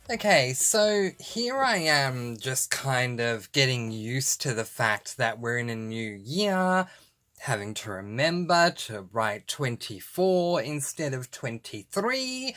Okay, so here I am just kind of getting used to the fact that we're in a new year, having to remember to write 24 instead of 23,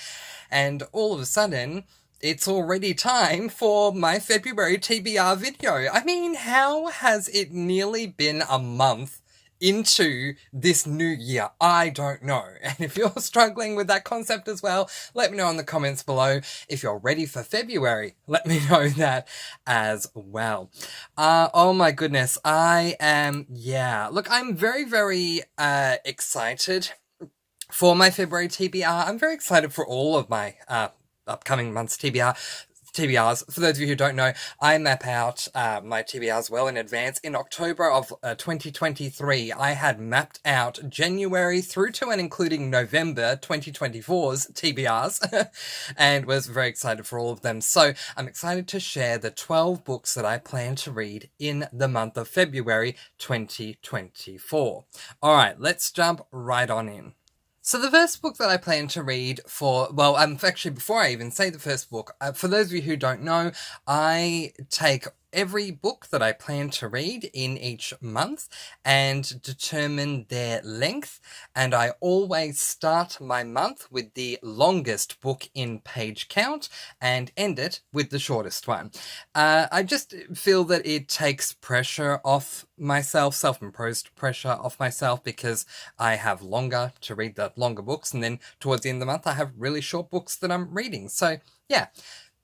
and all of a sudden, it's already time for my February TBR video. I mean, how has it nearly been a month into this new year? I don't know. And if you're struggling with that concept as well, let me know in the comments below. If you're ready for February, let me know that as well. Oh my goodness, look, I'm very, very excited for my February TBR. I'm very excited for all of my upcoming month's TBRs. For those of you who don't know, I map out my TBRs well in advance. In October of 2023, I had mapped out January through to and including November 2024's TBRs and was very excited for all of them. So I'm excited to share the 12 books that I plan to read in the month of February 2024. All right, let's jump right on in. So the first book that I plan to read actually, before I even say the first book, for those of you who don't know, I take every book that I plan to read in each month and determine their length, and I always start my month with the longest book in page count and end it with the shortest one. I just feel that it takes pressure off myself, self-imposed pressure off myself, because I have longer to read the longer books, and then towards the end of the month I have really short books that I'm reading. So yeah,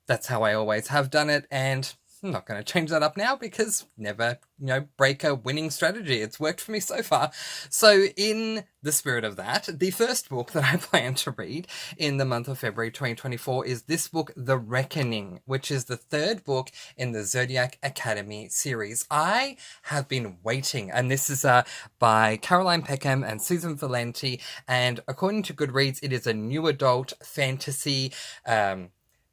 that's how I always have done it, and I'm not going to change that up now, because never, break a winning strategy. It's worked for me so far. So in the spirit of that, the first book that I plan to read in the month of February 2024 is this book, The Reckoning, which is the third book in the Zodiac Academy series. I have been waiting, and this is by Caroline Peckham and Susan Valenti, and according to Goodreads, it is a new adult fantasy.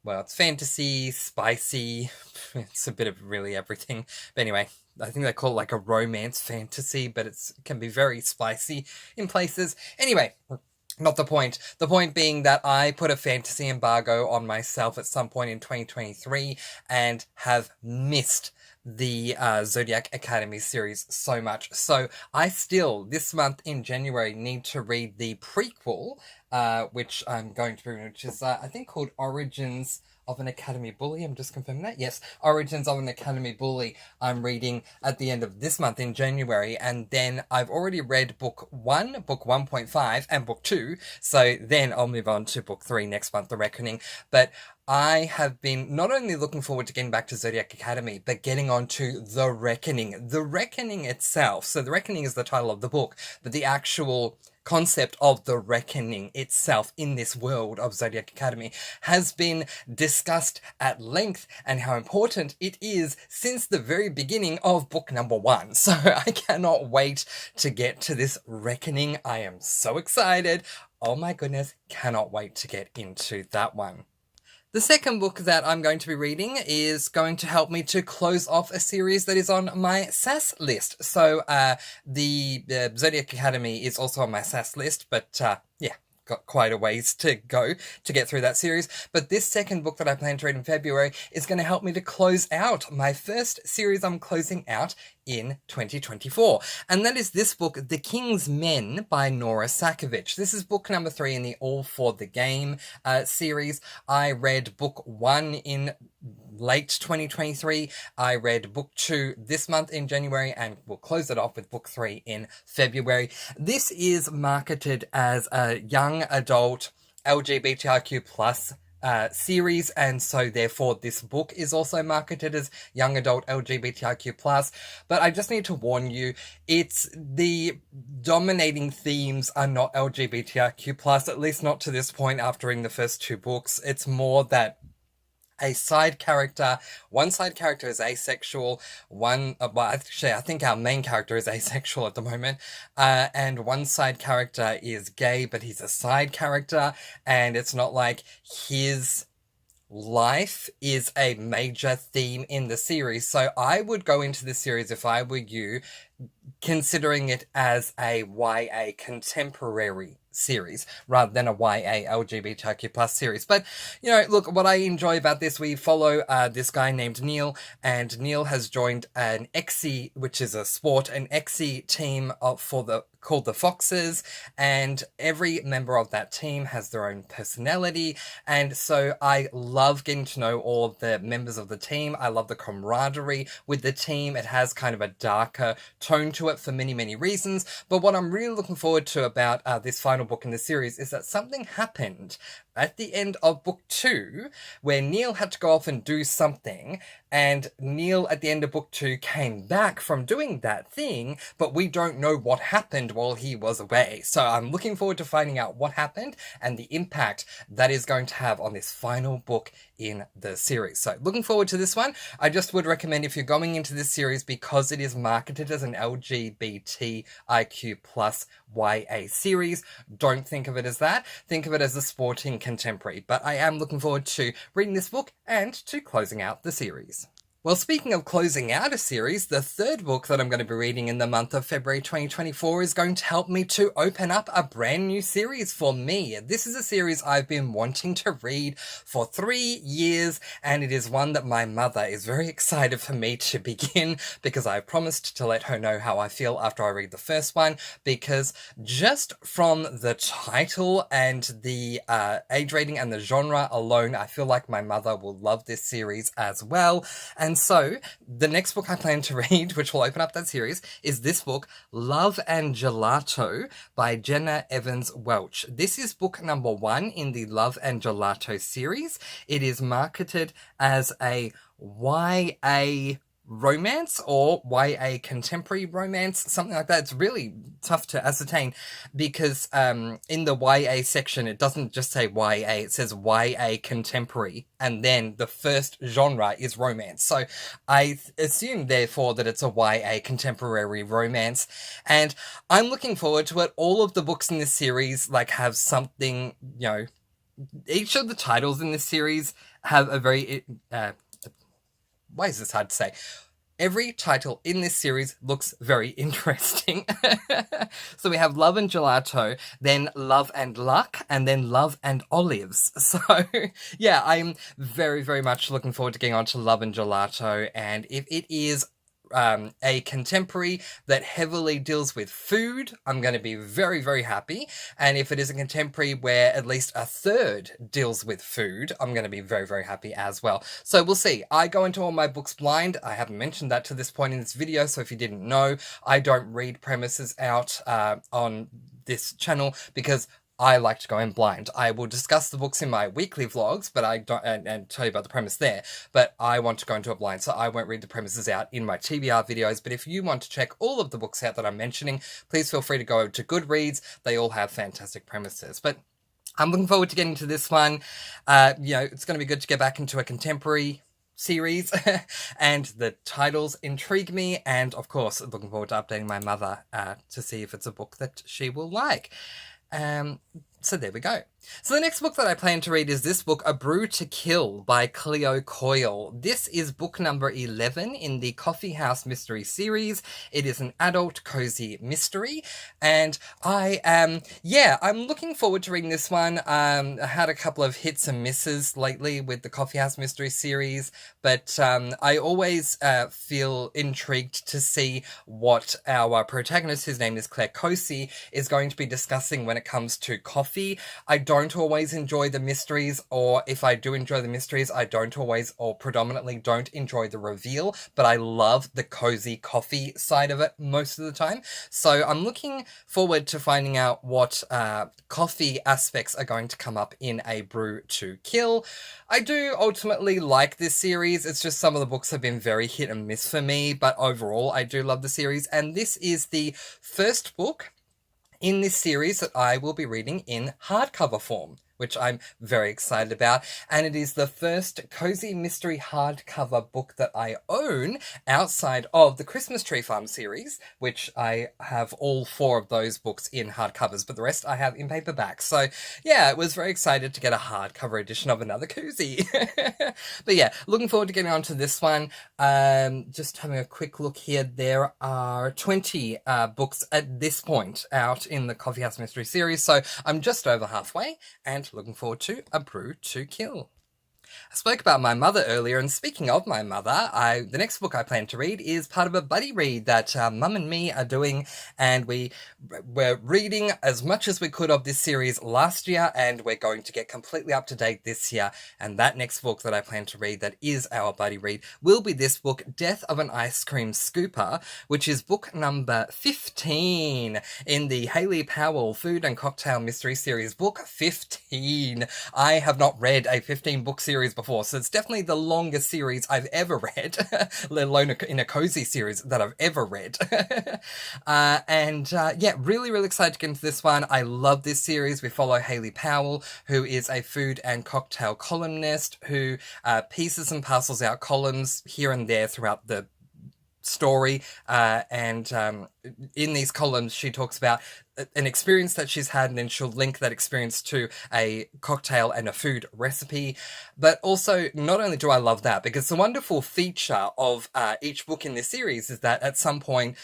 It's fantasy, spicy, it's a bit of really everything. But anyway, I think they call it like a romance fantasy, but it can be very spicy in places. Anyway, not the point. The point being that I put a fantasy embargo on myself at some point in 2023 and have missed the Zodiac Academy series so much. So I still, this month in January, need to read the prequel, which I'm going to read, which is, I think, called Origins of an Academy Bully. I'm just confirming that. Yes, Origins of an Academy Bully I'm reading at the end of this month in January, and then I've already read book 1, book 1.5, and book 2, so then I'll move on to book 3 next month, The Reckoning. But I have been not only looking forward to getting back to Zodiac Academy, but getting on to The Reckoning. The Reckoning itself, so The Reckoning is the title of the book, but the actual concept of the reckoning itself in this world of Zodiac Academy has been discussed at length, and how important it is since the very beginning of book number 1. So I cannot wait to get to this reckoning. I am so excited. Oh my goodness, cannot wait to get into that one. The second book that I'm going to be reading is going to help me to close off a series that is on my SAS list. So the Zodiac Academy is also on my SAS list, but yeah, got quite a ways to go to get through that series. But this second book that I plan to read in February is going to help me to close out my first series I'm closing out in 2024. And that is this book, The King's Men by Nora Sakovic. This is book number 3 in the All for the Game series. I read book 1 in late 2023. I read book 2 this month in January, and we'll close it off with book 3 in February. This is marketed as a young adult LGBTIQ plus series, and so therefore this book is also marketed as young adult LGBTIQ+, but I just need to warn you, it's the dominating themes are not LGBTIQ+, at least not to this point after reading the first 2 books. It's more that one side character is asexual, actually I think our main character is asexual at the moment, and one side character is gay, but he's a side character, and it's not like his life is a major theme in the series. So I would go into this series, if I were you, considering it as a YA contemporary series rather than a YA LGBTQ plus series. But, you know, look, what I enjoy about this, we follow this guy named Neil, and Neil has joined an XE, which is a sport, an XE team called the Foxes, and every member of that team has their own personality, and so I love getting to know all of the members of the team. I love the camaraderie with the team. It has kind of a darker tone to it for many, many reasons, but what I'm really looking forward to about this final book in the series is that something happened at the end of book 2 where Neil had to go off and do something, and Neil at the end of book 2 came back from doing that thing, but we don't know what happened while he was away. So I'm looking forward to finding out what happened and the impact that is going to have on this final book in the series. So looking forward to this one. I just would recommend, if you're going into this series, because it is marketed as an LGBTIQ plus YA series, don't think of it as that. Think of it as a sporting contemporary. But I am looking forward to reading this book and to closing out the series. Well, speaking of closing out a series, the third book that I'm going to be reading in the month of February 2024 is going to help me to open up a brand new series for me. This is a series I've been wanting to read for 3 years, and it is one that my mother is very excited for me to begin, because I promised to let her know how I feel after I read the first one, because just from the title and the age rating and the genre alone, I feel like my mother will love this series as well. And so, the next book I plan to read, which will open up that series, is this book, Love and Gelato by Jenna Evans Welch. This is book number 1 in the Love and Gelato series. It is marketed as a YA romance or YA contemporary romance, something like that. It's really tough to ascertain because in the YA section it doesn't just say YA, it says YA contemporary, and then the first genre is romance. So I assume therefore that it's a YA contemporary romance, and I'm looking forward to it. All of the books in this series like have something, you know, each of the titles in this series have a very why is this hard to say? Every title in this series looks very interesting. So we have Love and Gelato, then Love and Luck, and then Love and Olives. So yeah, I'm very, very much looking forward to getting on to Love and Gelato, and if it is a contemporary that heavily deals with food, I'm going to be very, very happy. And if it is a contemporary where at least a third deals with food, I'm going to be very, very happy as well. So we'll see. I go into all my books blind. I haven't mentioned that to this point in this video, so if you didn't know, I don't read premises out on this channel because I like to go in blind. I will discuss the books in my weekly vlogs, but I don't, and tell you about the premise there, but I want to go into it blind, so I won't read the premises out in my TBR videos. But if you want to check all of the books out that I'm mentioning, please feel free to go over to Goodreads. They all have fantastic premises. But I'm looking forward to getting to this one. You know, it's going to be good to get back into a contemporary series and the titles intrigue me, and of course looking forward to updating my mother to see if it's a book that she will like. So there we go. So the next book that I plan to read is this book, A Brew to Kill by Cleo Coyle. This is book number 11 in the Coffee House Mystery series. It is an adult cozy mystery, and I'm looking forward to reading this one. I had a couple of hits and misses lately with the Coffee House Mystery series, but I always feel intrigued to see what our protagonist, whose name is Claire Cosi, is going to be discussing when it comes to coffee. I don't always enjoy the mysteries, or if I do enjoy the mysteries, I don't always, or predominantly don't enjoy the reveal, but I love the cozy coffee side of it most of the time. So I'm looking forward to finding out what coffee aspects are going to come up in A Brew to Kill. I do ultimately like this series. It's just some of the books have been very hit and miss for me, but overall I do love the series, and this is the first book in this series that I will be reading in hardcover form. which I'm very excited about. And it is the first cozy mystery hardcover book that I own outside of the Christmas Tree Farm series, which I have all 4 of those books in hardcovers, but the rest I have in paperback. So yeah, I was very excited to get a hardcover edition of another cozy. But yeah, looking forward to getting onto this one. Just having a quick look here. There are 20 books at this point out in the Coffee House Mystery series, so I'm just over halfway and looking forward to A Brew to Kill. I spoke about my mother earlier, and speaking of my mother, the next book I plan to read is part of a buddy read that Mum and me are doing, and we were reading as much as we could of this series last year, and we're going to get completely up to date this year, and that next book that I plan to read that is our buddy read will be this book, Death of an Ice Cream Scooper, which is book number 15 in the Hayley Powell Food and Cocktail Mystery Series. Book 15. I have not read a 15-book series before, so it's definitely the longest series I've ever read, let alone in a cozy series that I've ever read. Yeah, really excited to get into this one. I love this series. We follow Hayley Powell, who is a food and cocktail columnist who pieces and parcels out columns here and there throughout the story, and in these columns she talks about an experience that she's had, and then she'll link that experience to a cocktail and a food recipe. But also, not only do I love that, because the wonderful feature of each book in this series is that at some point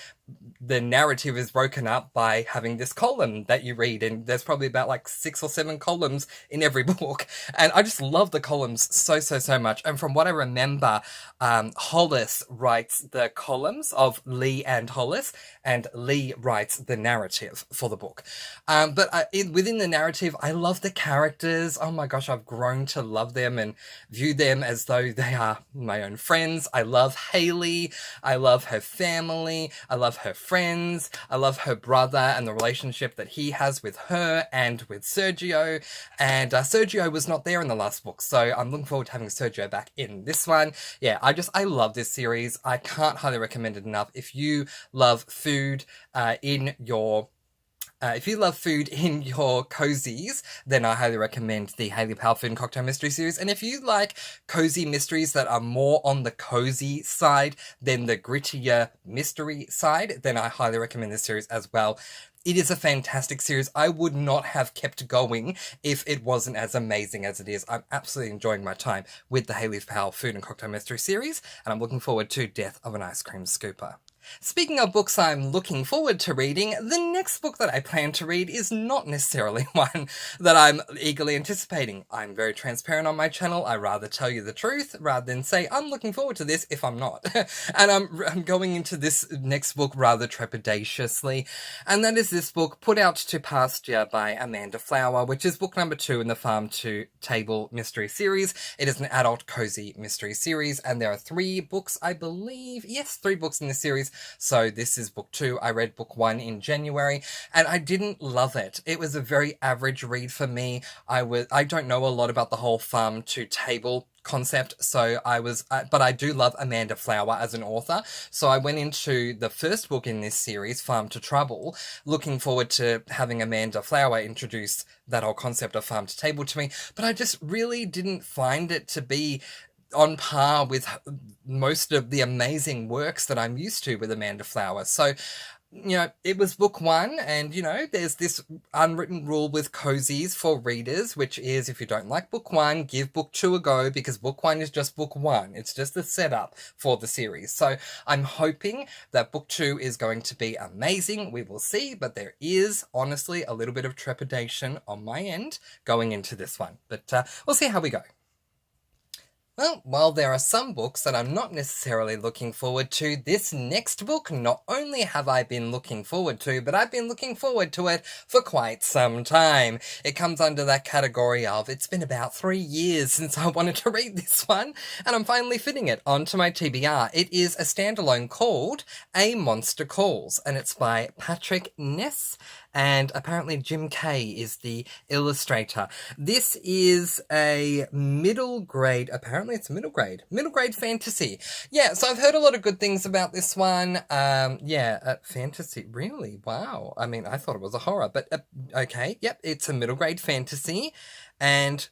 the narrative is broken up by having this column that you read, and there's probably about like 6 or 7 columns in every book, and I just love the columns so much. And from what I remember, Hollis writes the columns of Lee and Hollis, and Lee writes the narrative for the book. Within the narrative, I love the characters. Oh my gosh, I've grown to love them and view them as though they are my own friends. I love Hayley. I love her family. I love her friends. I love her brother and the relationship that he has with her and with Sergio. And Sergio was not there in the last book, so I'm looking forward to having Sergio back in this one. Yeah, I love this series. I can't highly recommend it enough. If you love food in your cozies, then I highly recommend the Hayley Powell Food and Cocktail Mystery Series. And if you like cozy mysteries that are more on the cozy side than the grittier mystery side, then I highly recommend this series as well. It is a fantastic series. I would not have kept going if it wasn't as amazing as it is. I'm absolutely enjoying my time with the Hayley Powell Food and Cocktail Mystery Series, and I'm looking forward to Death of an Ice Cream Scooper. Speaking of books I'm looking forward to reading, the next book that I plan to read is not necessarily one that I'm eagerly anticipating. I'm very transparent on my channel. I rather tell you the truth rather than say I'm looking forward to this if I'm not. And I'm going into this next book rather trepidatiously, and that is this book, Put Out to Pasture by Amanda Flower, which is book number 2 in the Farm to Table mystery series. It is an adult cozy mystery series, and there are 3 books, I believe. Yes, 3 books in the series. So this is book 2. I read book 1 in January, and I didn't love it. It was a very average read for me. I don't know a lot about the whole farm to table concept, but I do love Amanda Flower as an author, so I went into the first book in this series, Farm to Trouble, looking forward to having Amanda Flower introduce that whole concept of farm to table to me, but I just really didn't find it to be on par with most of the amazing works that I'm used to with Amanda Flower. So, it was book 1, and, there's this unwritten rule with cozies for readers, which is if you don't like book 1, give book 2 a go, because book 1 is just book 1. It's just the setup for the series. So I'm hoping that book 2 is going to be amazing. We will see, but there is honestly a little bit of trepidation on my end going into this one. But we'll see how we go. Well, while there are some books that I'm not necessarily looking forward to, this next book, not only have I been looking forward to, but I've been looking forward to it for quite some time. It comes under that category of, it's been about 3 years since I wanted to read this one, and I'm finally fitting it onto my TBR. It is a standalone called A Monster Calls, and it's by Patrick Ness, and apparently Jim Kay is the illustrator. This is a middle grade fantasy. Yeah, so I've heard a lot of good things about this one. Fantasy, really? Wow. I mean, I thought it was a horror, but okay, yep, it's a middle grade fantasy. and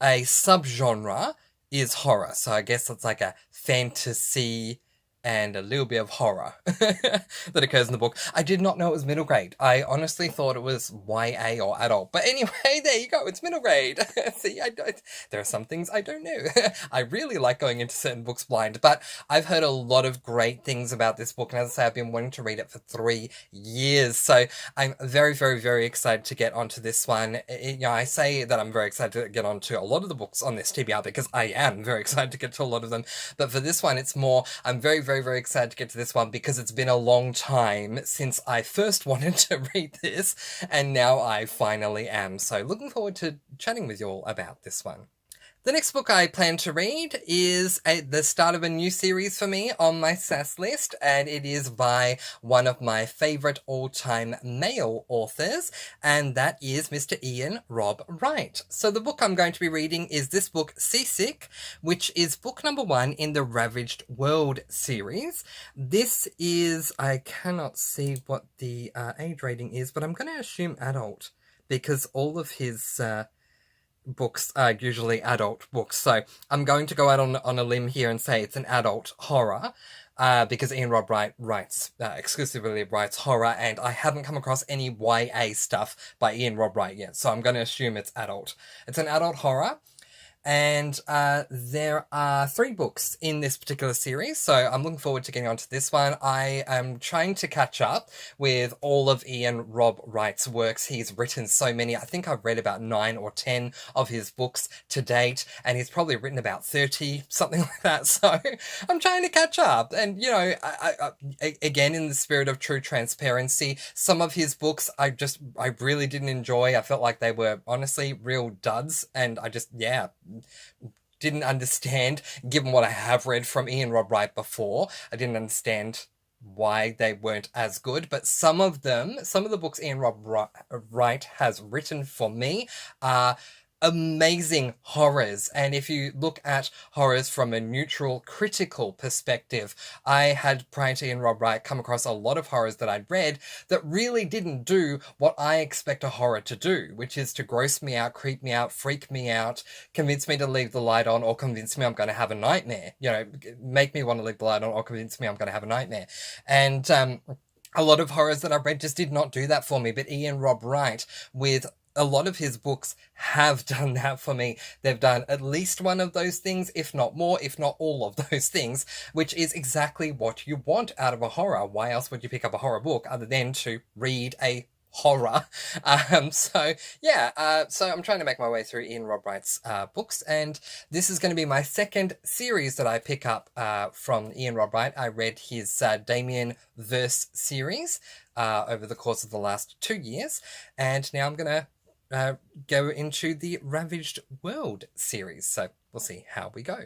a subgenre is horror. So I guess it's like a fantasy and a little bit of horror that occurs in the book. I did not know it was middle grade. I honestly thought it was YA or adult. But anyway, there you go. It's middle grade. See, there are some things I don't know. I really like going into certain books blind, but I've heard a lot of great things about this book. And as I say, I've been wanting to read it for 3 years. So I'm very, very, very excited to get onto this one. I say that I'm very excited to get onto a lot of the books on this TBR because I am very excited to get to a lot of them. But for this one, it's more, I'm very, very, very excited to get to this one because it's been a long time since I first wanted to read this, and now I finally am. So looking forward to chatting with you all about this one. The next book I plan to read is the start of a new series for me on my SAS list, and it is by one of my favourite all-time male authors, and that is Mr. Ian Rob Wright. So the book I'm going to be reading is this book, Seasick, which is book number 1 in the Ravaged World series. This is, I cannot see what the age rating is, but I'm going to assume adult, because all of his books are usually adult books. So I'm going to go out on a limb here and say it's an adult horror, because Ian Rob Wright exclusively writes horror, and I haven't come across any YA stuff by Ian Rob Wright yet. So I'm going to assume it's adult. It's an adult horror. And there are 3 books in this particular series, so I'm looking forward to getting onto this one. I am trying to catch up with all of Ian Rob Wright's works. He's written so many. I think I've read about 9 or 10 of his books to date, and he's probably written about 30, something like that. So I'm trying to catch up. And, you know, again, in the spirit of true transparency, some of his books I really didn't enjoy. I felt like they were honestly real duds, and I just, didn't understand, given what I have read from Ian Rob Wright before. I didn't understand why they weren't as good, but some of the books Ian Rob Wright has written for me are amazing horrors. And if you look at horrors from a neutral, critical perspective, I had, prior to Ian Rob Wright, come across a lot of horrors that I'd read that really didn't do what I expect a horror to do, which is to gross me out, creep me out, freak me out, convince me to leave the light on, or convince me I'm going to have a nightmare. You know, make me want to leave the light on, or convince me I'm going to have a nightmare. And a lot of horrors that I've read just did not do that for me. But Ian Rob Wright, with a lot of his books, have done that for me. They've done at least one of those things, if not more, if not all of those things, which is exactly what you want out of a horror. Why else would you pick up a horror book other than to read a horror? So I'm trying to make my way through Ian Rob Wright's books, and this is going to be my second series that I pick up from Ian Rob Wright. I read his Damien Verse series over the course of the last 2 years, and now I'm going to go into the Ravaged World series, so we'll see how we go.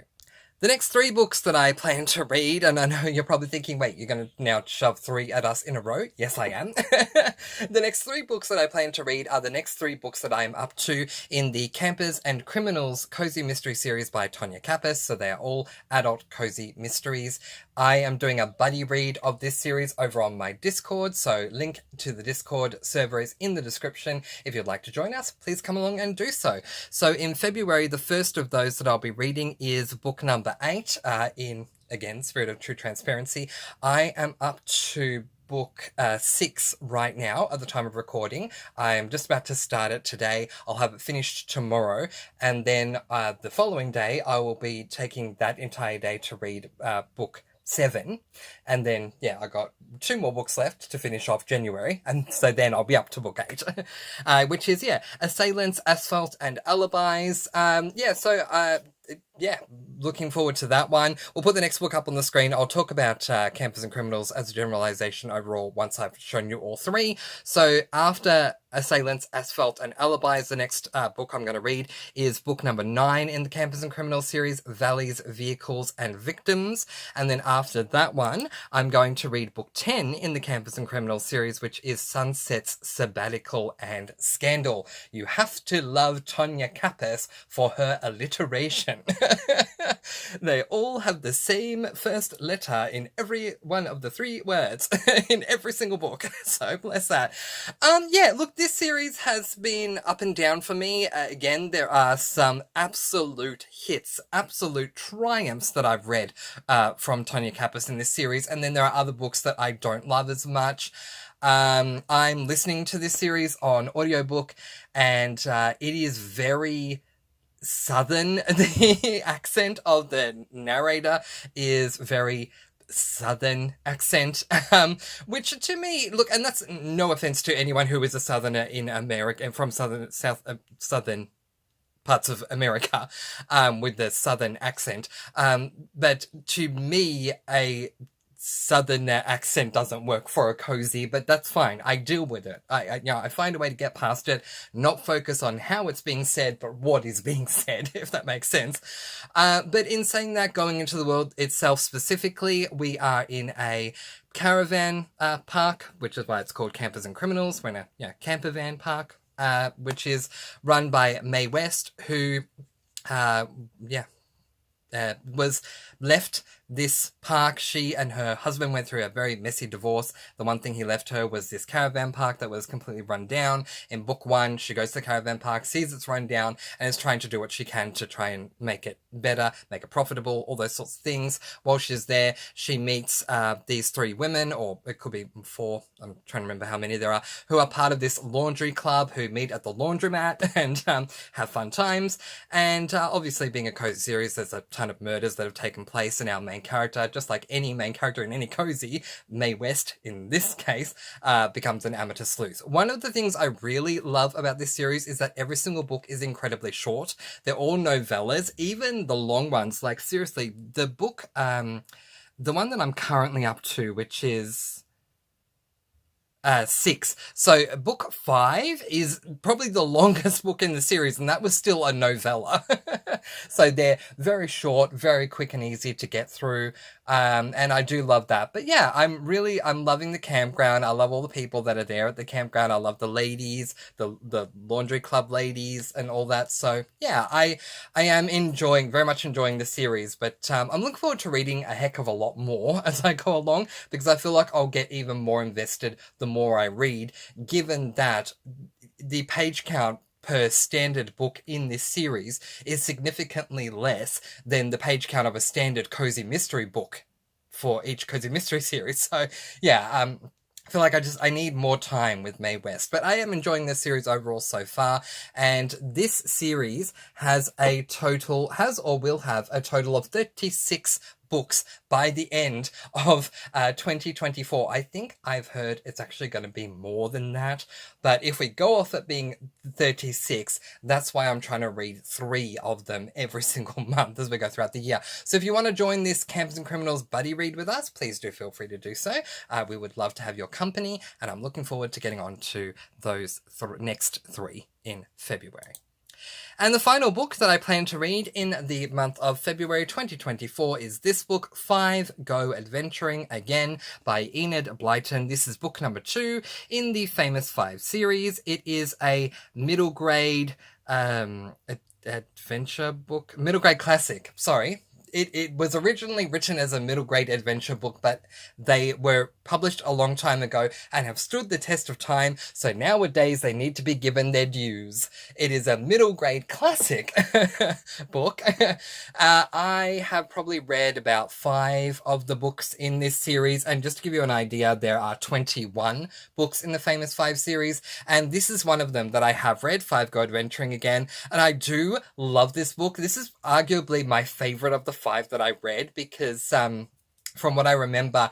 The next 3 books that I plan to read, and I know you're probably thinking, wait, you're going to now shove 3 at us in a row? Yes, I am. The next 3 books that I plan to read are the next 3 books that I am up to in the Campers and Criminals Cozy Mystery series by Tonya Kappas, so they are all adult cozy mysteries. I am doing a buddy read of this series over on my Discord, so link to the Discord server is in the description. If you'd like to join us, please come along and do so. So in February, the first of those that I'll be reading is book number 8, in, again, spirit of true transparency. I am up to book 6 right now at the time of recording. I'm just about to start it today. I'll have it finished tomorrow, and then the following day I will be taking that entire day to read book 7, and then I got 2 more books left to finish off January, and so then I'll be up to book 8, which is Assailants, Asphalt, and Alibis. Looking forward to that one. We'll put the next book up on the screen. I'll talk about Campers and Criminals as a generalization overall once I've shown you all 3. So after Assailants, Asphalt, and Alibis, the next book I'm going to read is book number 9 in the Campers and Criminals series, Valleys, Vehicles, and Victims. And then after that one, I'm going to read book 10 in the Campers and Criminals series, which is Sunsets, Sabbatical, and Scandal. You have to love Tonya Kappas for her alliteration. They all have the same first letter in every one of the 3 words in every single book. So bless that. Yeah, look, this series has been up and down for me. Again, there are some absolute hits, absolute triumphs that I've read from Tonya Kappas in this series, and then there are other books that I don't love as much. I'm listening to this series on audiobook, and it is very southern. The accent of the narrator is very southern accent, which to me, look, and that's no offense to anyone who is a southerner in America and from southern parts of America, with the southern accent, but to me, a southern accent doesn't work for a cozy, but that's fine. I deal with it. I find a way to get past it, not focus on how it's being said, but what is being said, if that makes sense. But in saying that, going into the world itself specifically, we are in a caravan park, which is why it's called Campers and Criminals. We're in a camper van park, which is run by Mae West, who was left this park. She and her husband went through a very messy divorce. The one thing he left her was this caravan park that was completely run down. In book 1, she goes to the caravan park, sees it's run down, and is trying to do what she can to try and make it better, make it profitable, all those sorts of things. While she's there, she meets these 3 women, or it could be 4, I'm trying to remember how many there are, who are part of this laundry club, who meet at the laundromat and have fun times. And obviously, being a cozy series, there's a ton of murders that have taken place, and our main character, just like any main character in any cozy, Mae West in this case, becomes an amateur sleuth. One of the things I really love about this series is that every single book is incredibly short. They're all novellas, even the long ones. Like, seriously, the book, the one that I'm currently up to, which is 6. So book 5 is probably the longest book in the series, and that was still a novella. So they're very short, very quick and easy to get through. And I do love that. But yeah, I'm loving the campground. I love all the people that are there at the campground. I love the ladies, the laundry club ladies and all that. So yeah, I am very much enjoying the series, but I'm looking forward to reading a heck of a lot more as I go along, because I feel like I'll get even more invested the more I read, given that the page count per standard book in this series is significantly less than the page count of a standard cozy mystery book for each cozy mystery series. So yeah, I feel like I need more time with Mae West, but I am enjoying this series overall so far, and this series has will have a total of 36 books by the end of 2024. I think I've heard it's actually going to be more than that, but if we go off it being 36, that's why I'm trying to read 3 of them every single month as we go throughout the year. So if you want to join this Campers and Criminals buddy read with us, please do feel free to do so. We would love to have your company, and I'm looking forward to getting on to those next 3 in February. And the final book that I plan to read in the month of February 2024 is this book, 5 Go Adventuring Again by Enid Blyton. This is book number 2 in the Famous 5 series. It is a middle grade adventure book, middle grade classic, sorry. It was originally written as a middle grade adventure book, but they were published a long time ago and have stood the test of time, so nowadays they need to be given their dues. It is a middle grade classic book. I have probably read about 5 of the books in this series, and just to give you an idea, there are 21 books in the Famous 5 series, and this is one of them that I have read, 5 Go Adventuring Again, and I do love this book. This is arguably my favourite of the 5 that I read, because from what I remember,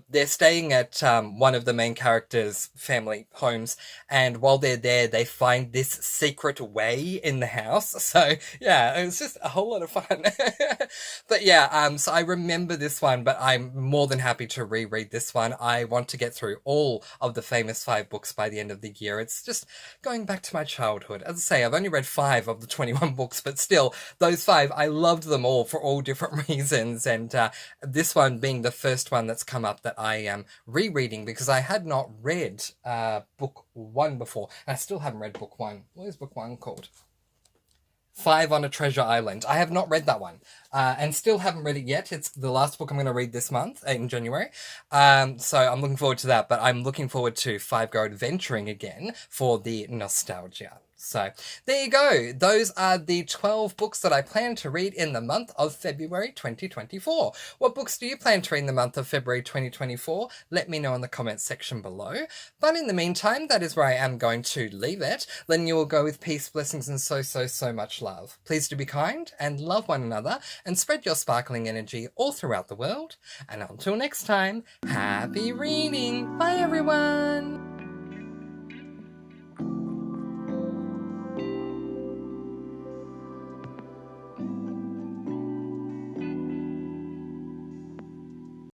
they're staying at one of the main characters' family homes, and while they're there, they find this secret way in the house. So yeah, it was just a whole lot of fun. But yeah, so I remember this one, but I'm more than happy to reread this one. I want to get through all of the Famous 5 books by the end of the year. It's just going back to my childhood. As I say, I've only read 5 of the 21 books, but still, those 5, I loved them all for all different reasons, and this one being the first one that's come up that I am rereading, because I had not read book 1 before, and I still haven't read book 1. What is book 1 called? Five on a Treasure Island. I have not read that one. And still haven't read it yet. It's the last book I'm going to read this month, in January. So I'm looking forward to that. But I'm looking forward to Five Go Adventuring again for the nostalgia. So there you go. Those are the 12 books that I plan to read in the month of February 2024. What books do you plan to read in the month of February 2024? Let me know in the comments section below. But in the meantime, that is where I am going to leave it. Then you will go with peace, blessings, and so much love. Please do be kind and love one another and spread your sparkling energy all throughout the world. And until next time, happy reading. Bye everyone.